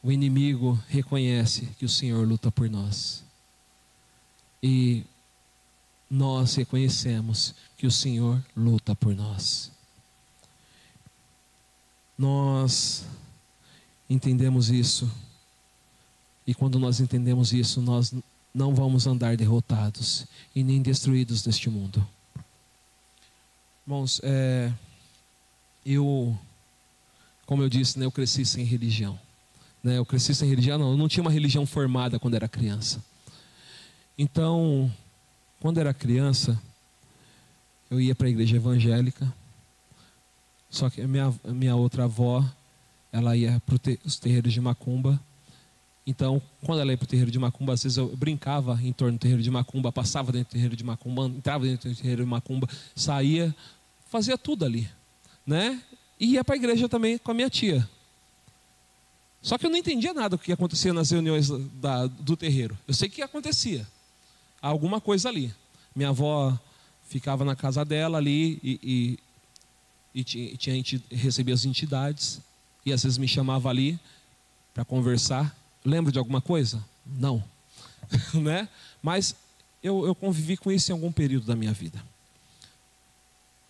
o inimigo reconhece que o Senhor luta por nós. E nós reconhecemos que o Senhor luta por nós. Nós entendemos isso. E quando nós entendemos isso, nós não vamos andar derrotados e nem destruídos neste mundo. Irmãos, como eu disse, eu cresci sem religião. Eu cresci sem religião, eu não tinha uma religião formada quando era criança. Então, quando era criança, eu ia para a igreja evangélica. Só que a minha outra avó, ela ia para os terreiros de macumba. Então, quando ela ia para o terreiro de macumba, às vezes eu brincava em torno do terreiro de macumba, passava dentro do terreiro de macumba, entrava dentro do terreiro de macumba, saía, fazia tudo ali, né? E ia para a igreja também com a minha tia. Só que eu não entendia nada do que acontecia nas reuniões do terreiro. Eu sei que acontecia alguma coisa ali. Minha avó ficava na casa dela ali e recebia as entidades, e às vezes me chamava ali para conversar. Lembro de alguma coisa? Não. Né? Mas eu convivi com isso em algum período da minha vida.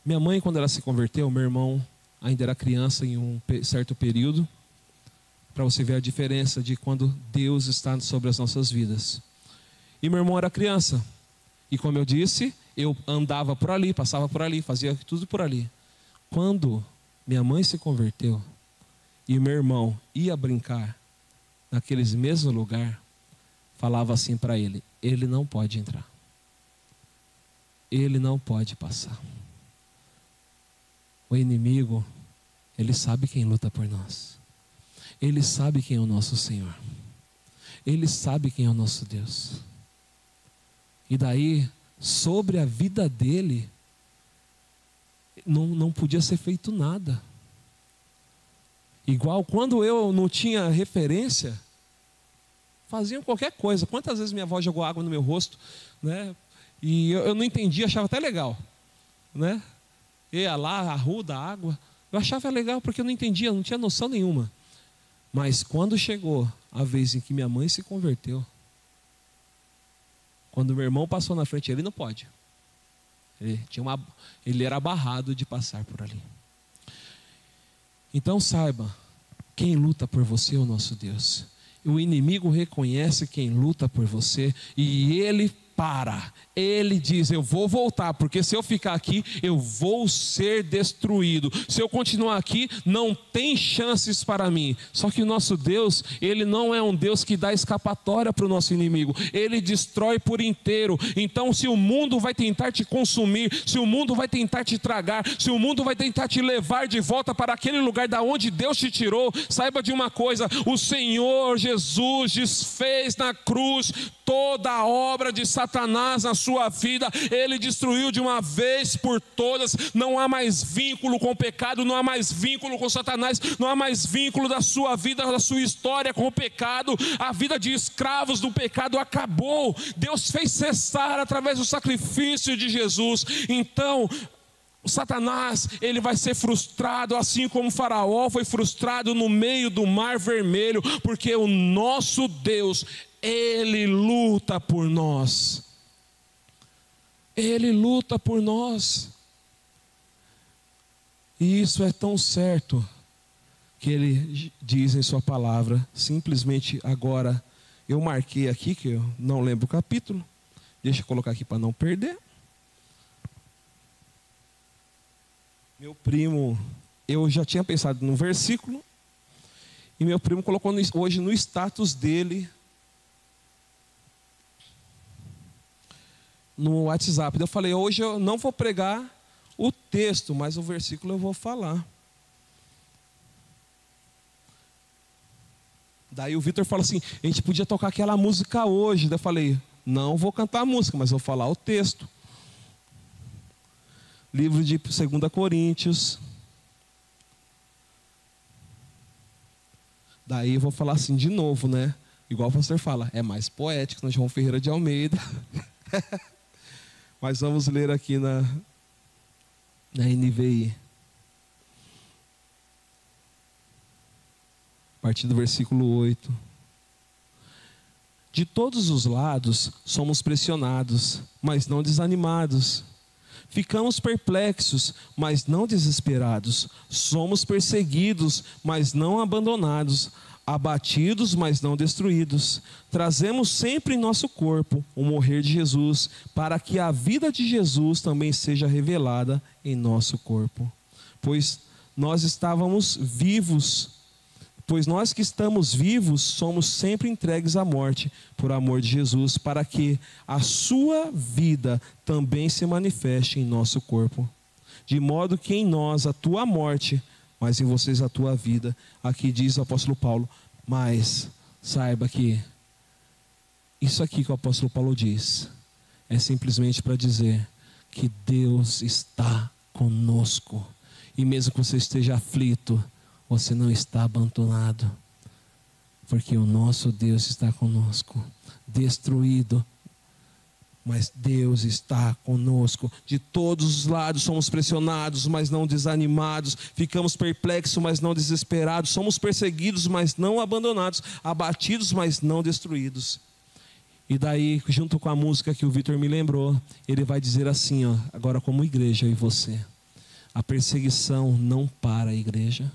Minha mãe, quando ela se converteu, meu irmão ainda era criança em um certo período, para você ver a diferença de quando Deus está sobre as nossas vidas. E meu irmão era criança. E como eu disse, eu andava por ali, passava por ali, fazia tudo por ali. Quando minha mãe se converteu e meu irmão ia brincar naqueles mesmos lugares, falava assim para ele: ele não pode entrar, ele não pode passar. O inimigo, ele sabe quem luta por nós, ele sabe quem é o nosso Senhor, ele sabe quem é o nosso Deus. E daí, sobre a vida dele, não podia ser feito nada. Igual quando eu não tinha referência, faziam qualquer coisa. Quantas vezes minha avó jogou água no meu rosto, né? E eu não entendia, achava até legal, né? Ia lá, arruda a água. Eu achava legal porque eu não entendia, não tinha noção nenhuma. Mas quando chegou a vez em que minha mãe se converteu, quando meu irmão passou na frente, ele não pode. Ele era barrado de passar por ali. Então saiba, quem luta por você é o nosso Deus. O inimigo reconhece quem luta por você e ele para. Ele diz: eu vou voltar, porque se eu ficar aqui, eu vou ser destruído. Se eu continuar aqui, não tem chances para mim. Só que o nosso Deus, ele não é um Deus que dá escapatória para o nosso inimigo. Ele destrói por inteiro. Então, se o mundo vai tentar te consumir, se o mundo vai tentar te tragar, se o mundo vai tentar te levar de volta para aquele lugar da onde Deus te tirou, saiba de uma coisa: o Senhor Jesus desfez na cruz toda a obra de Satanás na sua vida, ele destruiu de uma vez por todas. Não há mais vínculo com o pecado, não há mais vínculo com Satanás, não há mais vínculo da sua vida, da sua história com o pecado. A vida de escravos do pecado acabou. Deus fez cessar através do sacrifício de Jesus. Então, o Satanás, ele vai ser frustrado, assim como o Faraó foi frustrado no meio do Mar Vermelho, porque o nosso Deus, ele luta por nós. Ele luta por nós. E isso é tão certo que ele diz em sua palavra. Simplesmente agora eu marquei aqui, que eu não lembro o capítulo. Deixa eu colocar aqui para não perder. Meu primo, eu já tinha pensado no versículo, e meu primo colocou hoje no status dele, no WhatsApp. Eu falei, hoje eu não vou pregar o texto, mas o versículo eu vou falar. Daí o Vitor falou assim, a gente podia tocar aquela música hoje. Daí eu falei, não vou cantar a música, mas vou falar o texto. Livro de 2 Coríntios. Daí eu vou falar assim de novo, né? Igual o pastor fala, é mais poético, na João Ferreira de Almeida. Mas vamos ler aqui na NVI. A partir do versículo 8. De todos os lados somos pressionados, mas não desanimados. Ficamos perplexos, mas não desesperados. Somos perseguidos, mas não abandonados. Abatidos, mas não destruídos. Trazemos sempre em nosso corpo o morrer de Jesus, para que a vida de Jesus também seja revelada em nosso corpo. Pois nós que estamos vivos, somos sempre entregues à morte, por amor de Jesus, para que a sua vida também se manifeste em nosso corpo. De modo que em nós atua a morte, mas em vocês atua a vida. Aqui diz o apóstolo Paulo, mas saiba que isso aqui que o apóstolo Paulo diz, é simplesmente para dizer que Deus está conosco. E mesmo que você esteja aflito, você não está abandonado, porque o nosso Deus está conosco. Destruído, mas Deus está conosco. De todos os lados somos pressionados, mas não desanimados. Ficamos perplexos, mas não desesperados. Somos perseguidos, mas não abandonados. Abatidos, mas não destruídos. E daí, junto com a música que o Vitor me lembrou, ele vai dizer assim, ó, agora como igreja, eu e você. A perseguição não para a igreja.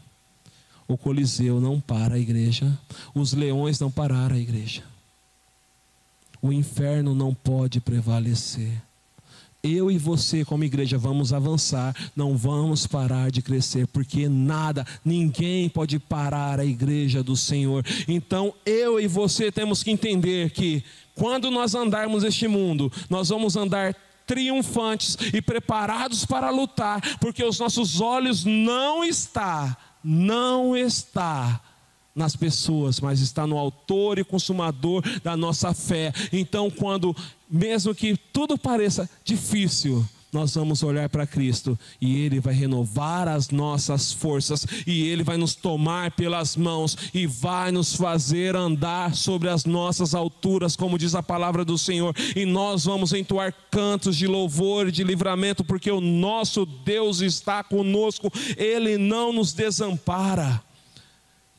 O Coliseu não para a igreja. Os leões não pararam a igreja. O inferno não pode prevalecer. Eu e você como igreja vamos avançar, não vamos parar de crescer, porque ninguém pode parar a igreja do Senhor. Então eu e você temos que entender que quando nós andarmos neste mundo, nós vamos andar triunfantes e preparados para lutar, porque os nossos olhos não está nas pessoas, mas está no autor e consumador da nossa fé. Então, mesmo que tudo pareça difícil, nós vamos olhar para Cristo e Ele vai renovar as nossas forças, e Ele vai nos tomar pelas mãos e vai nos fazer andar sobre as nossas alturas, como diz a palavra do Senhor, e nós vamos entoar cantos de louvor e de livramento, porque o nosso Deus está conosco, Ele não nos desampara.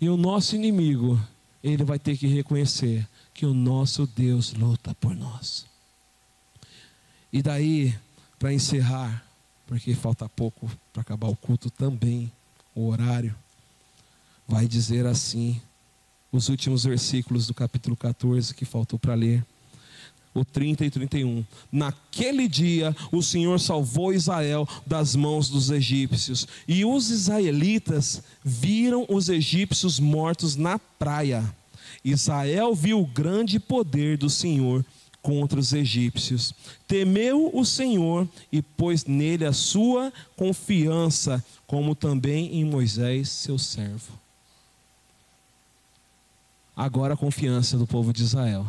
E o nosso inimigo, ele vai ter que reconhecer que o nosso Deus luta por nós. E daí, para encerrar, porque falta pouco para acabar o culto também, o horário, vai dizer assim, os últimos versículos do capítulo 14 que faltou para ler, o 30 e 31. Naquele dia o Senhor salvou Israel das mãos dos egípcios, e os israelitas viram os egípcios mortos na praia. Israel viu o grande poder do Senhor contra os egípcios. Temeu o Senhor e pôs nele a sua confiança, como também em Moisés, seu servo. Agora a confiança do povo de Israel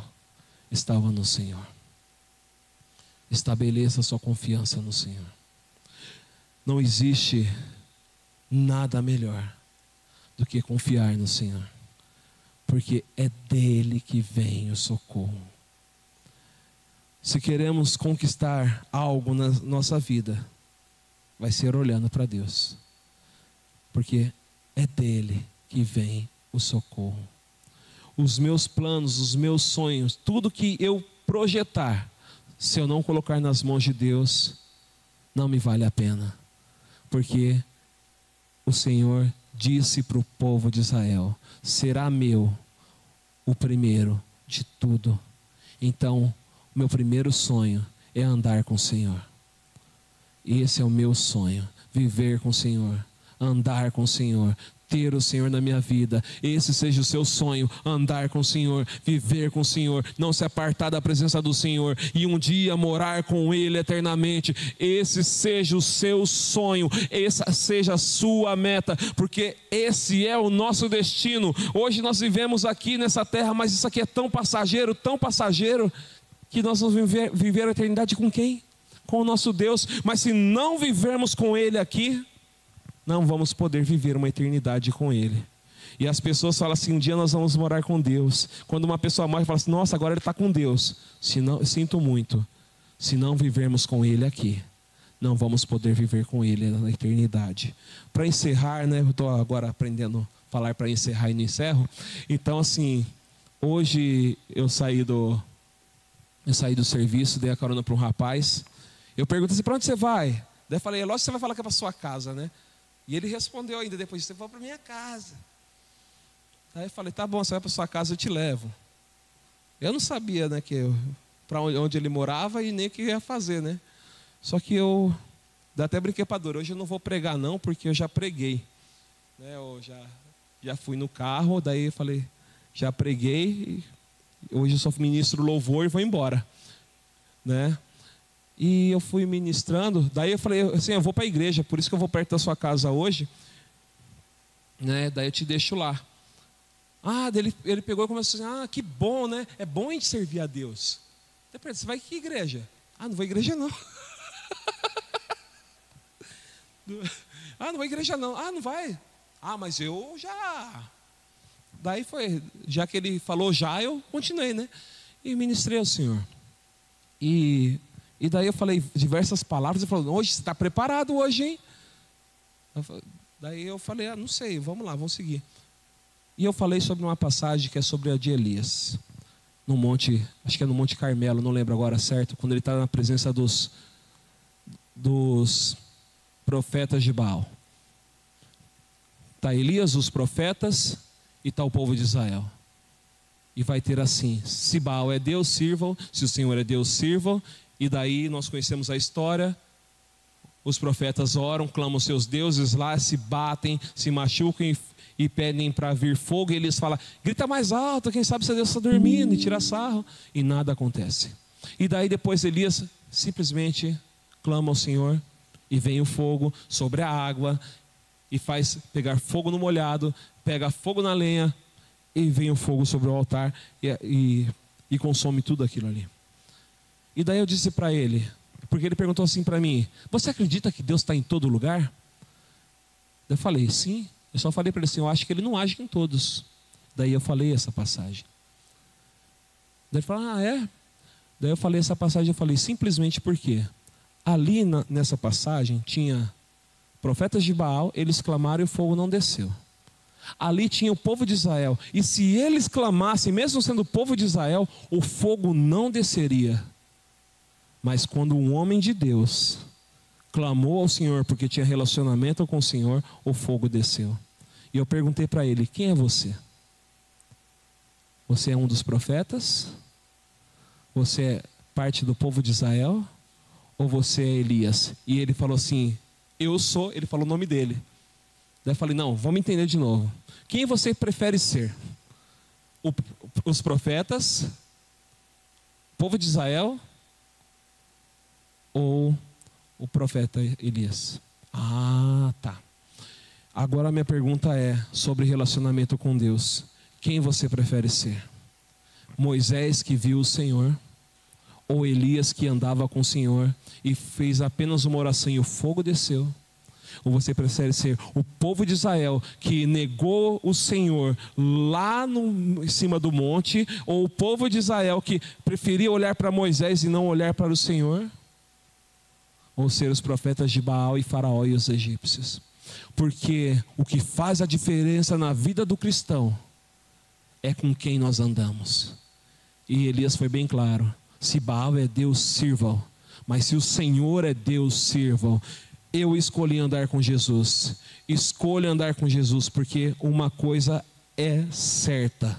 estava no Senhor. Estabeleça sua confiança no Senhor. Não existe nada melhor do que confiar no Senhor, porque é dele que vem o socorro. Se queremos conquistar algo na nossa vida, vai ser olhando para Deus, porque é dele que vem o socorro. Os meus planos, os meus sonhos, tudo que eu projetar, se eu não colocar nas mãos de Deus, não me vale a pena, porque o Senhor disse para o povo de Israel: será meu o primeiro de tudo. Então, meu primeiro sonho é andar com o Senhor. Esse é o meu sonho, viver com o Senhor, andar com o Senhor, ter o Senhor na minha vida. Esse seja o seu sonho, andar com o Senhor, viver com o Senhor, não se apartar da presença do Senhor e um dia morar com Ele eternamente. Esse seja o seu sonho, essa seja a sua meta, porque esse é o nosso destino. Hoje nós vivemos aqui nessa terra, mas isso aqui é tão passageiro, que nós vamos viver a eternidade com quem? Com o nosso Deus. Mas se não vivermos com Ele aqui, não vamos poder viver uma eternidade com Ele. E as pessoas falam assim: um dia nós vamos morar com Deus. Quando uma pessoa morre, fala assim: nossa, agora ele está com Deus. Sinto muito, se não vivermos com Ele aqui, não vamos poder viver com Ele na eternidade. Para encerrar, né, eu estou agora aprendendo a falar para encerrar e não encerro. Então assim, hoje eu saí do serviço, dei a carona para um rapaz. Eu perguntei assim: para onde você vai? Daí eu falei: lógico que você vai falar que é para sua casa, né? E ele respondeu ainda depois disso: você vai para minha casa. Aí eu falei: tá bom, você vai para sua casa, eu te levo. Eu não sabia, né, para onde ele morava e nem o que ia fazer, né? Só que eu até brinquei para a Dora: hoje eu não vou pregar não, porque eu já preguei, né? Eu já fui no carro, daí eu falei: já preguei, hoje eu só ministro louvor e vou embora, né? E eu fui ministrando, daí eu falei assim: eu vou para a igreja, por isso que eu vou perto da sua casa hoje, né? Daí eu te deixo lá. Ele pegou e começou assim: que bom, né? É bom a gente servir a Deus. Eu perguntei: você vai que igreja? Não vou à igreja não. Não vou à igreja não. Não vai? Mas eu já. Daí foi, já que ele falou já, eu continuei, né? E ministrei ao Senhor. E daí eu falei diversas palavras. Ele falou: hoje você está preparado hoje, hein? Daí eu falei: não sei, vamos lá, vamos seguir. E eu falei sobre uma passagem que é sobre a de Elias, no monte, acho que é no Monte Carmelo, não lembro agora certo, quando ele está na presença dos profetas de Baal. Está Elias, os profetas, e está o povo de Israel. E vai ter assim: se Baal é Deus, sirvam; se o Senhor é Deus, sirvam. E daí nós conhecemos a história. Os profetas oram, clamam seus deuses lá, se batem, se machucam e pedem para vir fogo. E eles falam: grita mais alto, quem sabe se Deus está dormindo, e tira sarro. E nada acontece. E daí depois Elias simplesmente clama ao Senhor, e vem o fogo sobre a água, e faz pegar fogo no molhado, pega fogo na lenha, e vem o fogo sobre o altar e consome tudo aquilo ali. E daí eu disse para ele, porque ele perguntou assim para mim: você acredita que Deus está em todo lugar? Eu falei: sim. Eu só falei para ele assim: eu acho que Ele não age em todos. Daí eu falei essa passagem. Daí ele falou: é? Daí eu falei essa passagem, eu falei simplesmente porque ali nessa passagem tinha profetas de Baal, eles clamaram e o fogo não desceu. Ali tinha o povo de Israel, e se eles clamassem, mesmo sendo o povo de Israel, o fogo não desceria. Mas quando um homem de Deus clamou ao Senhor porque tinha relacionamento com o Senhor, o fogo desceu. E eu perguntei para ele: quem é você? Você é um dos profetas? Você é parte do povo de Israel? Ou você é Elias? E ele falou assim: eu sou. Ele falou o nome dele. Daí eu falei: não, vamos entender de novo. Quem você prefere ser? Os profetas? O povo de Israel? Ou o profeta Elias? Tá. Agora a minha pergunta é sobre relacionamento com Deus. Quem você prefere ser? Moisés que viu o Senhor, ou Elias que andava com o Senhor e fez apenas uma oração e o fogo desceu? Ou você prefere ser o povo de Israel que negou o Senhor lá em cima do monte, ou o povo de Israel que preferia olhar para Moisés e não olhar para o Senhor? Ou ser os profetas de Baal e Faraó e os egípcios? Porque o que faz a diferença na vida do cristão é com quem nós andamos. E Elias foi bem claro: se Baal é Deus, sirvam, mas se o Senhor é Deus, sirvam. Eu escolhi andar com Jesus, escolho andar com Jesus, porque uma coisa é certa: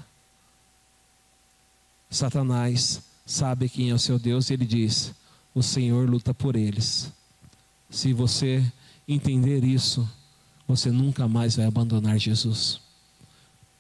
Satanás sabe quem é o seu Deus e ele diz: o Senhor luta por eles. Se você entender isso, você nunca mais vai abandonar Jesus.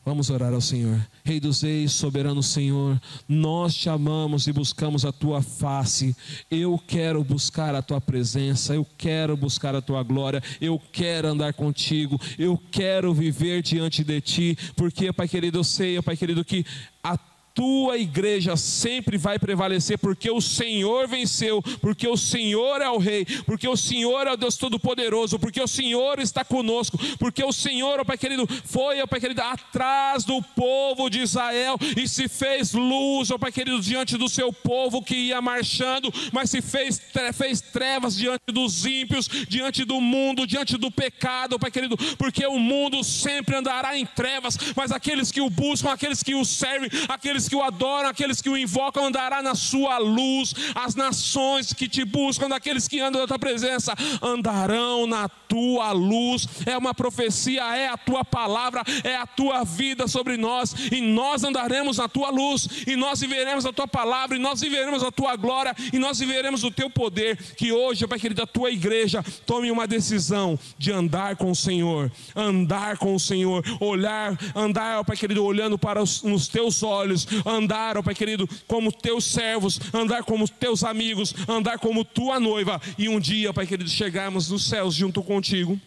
Vamos orar ao Senhor. Rei dos reis, soberano Senhor, nós te amamos e buscamos a tua face. Eu quero buscar a tua presença, eu quero buscar a tua glória, eu quero andar contigo, eu quero viver diante de ti, porque, Pai querido, eu sei, Pai querido, que a tua igreja sempre vai prevalecer, porque o Senhor venceu, porque o Senhor é o Rei, porque o Senhor é o Deus Todo-Poderoso, porque o Senhor está conosco, porque o Senhor, ó Pai querido, foi, ó Pai querido, atrás do povo de Israel e se fez luz, ó Pai querido, diante do seu povo que ia marchando, mas se fez trevas diante dos ímpios, diante do mundo, diante do pecado, ó Pai querido, porque o mundo sempre andará em trevas, mas aqueles que o buscam, aqueles que o servem, aqueles que o adoram, aqueles que o invocam, andará na sua luz. As nações que te buscam, daqueles que andam na tua presença, andarão na tua luz. É uma profecia, é a tua palavra, é a tua vida sobre nós, e nós andaremos na tua luz, e nós viveremos a tua palavra, e nós viveremos a tua glória, e nós viveremos o teu poder. Que hoje, Pai querido, a tua igreja tome uma decisão de andar com o Senhor, andar com o Senhor, olhar, andar, Pai querido, olhando para nos teus olhos, andar, ó Pai querido, como teus servos, andar como teus amigos, andar como tua noiva, e um dia, Pai querido, chegarmos nos céus junto contigo,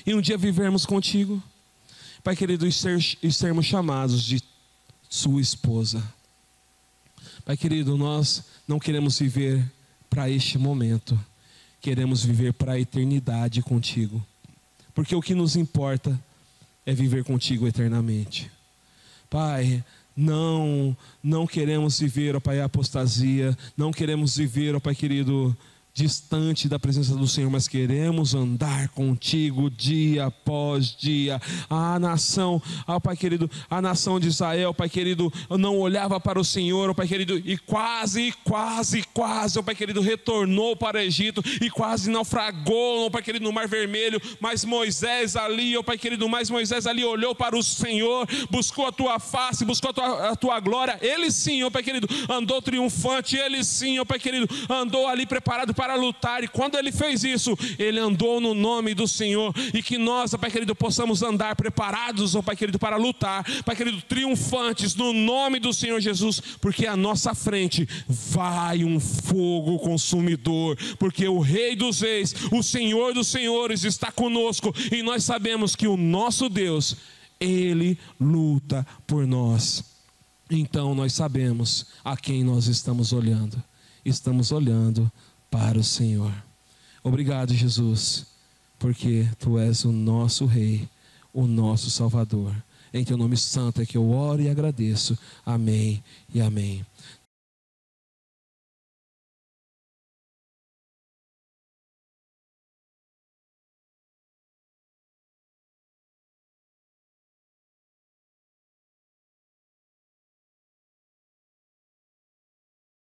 e um dia vivermos contigo, Pai querido, e sermos chamados de sua esposa. Pai querido, nós não queremos viver para este momento, queremos viver para a eternidade contigo, porque o que nos importa é viver contigo eternamente. Pai, não queremos viver, ó Pai, a apostasia, não queremos viver, ó Pai querido, distante da presença do Senhor, mas queremos andar contigo dia após dia. A nação, ó Pai querido, a nação de Israel, Pai querido, não olhava para o Senhor, ó Pai querido, e quase, ó Pai querido, retornou para o Egito, e quase naufragou, ó Pai querido, no Mar Vermelho, mas Moisés ali, ó Pai querido, olhou para o Senhor, buscou a tua face, buscou a tua glória. Ele sim, ó Pai querido, andou triunfante, ele sim, ó Pai querido, andou ali preparado para lutar, e quando ele fez isso, ele andou no nome do Senhor, e que nós, ó Pai querido, possamos andar preparados, ó Pai querido, para lutar, Pai querido, triunfantes no nome do Senhor Jesus, porque à nossa frente vai um fogo consumidor, porque o Rei dos Reis, o Senhor dos Senhores está conosco, e nós sabemos que o nosso Deus, Ele luta por nós. Então nós sabemos a quem nós estamos olhando para o Senhor. Obrigado, Jesus, porque Tu és o nosso Rei, o nosso Salvador. Em Teu nome santo é que eu oro e agradeço. Amém e amém.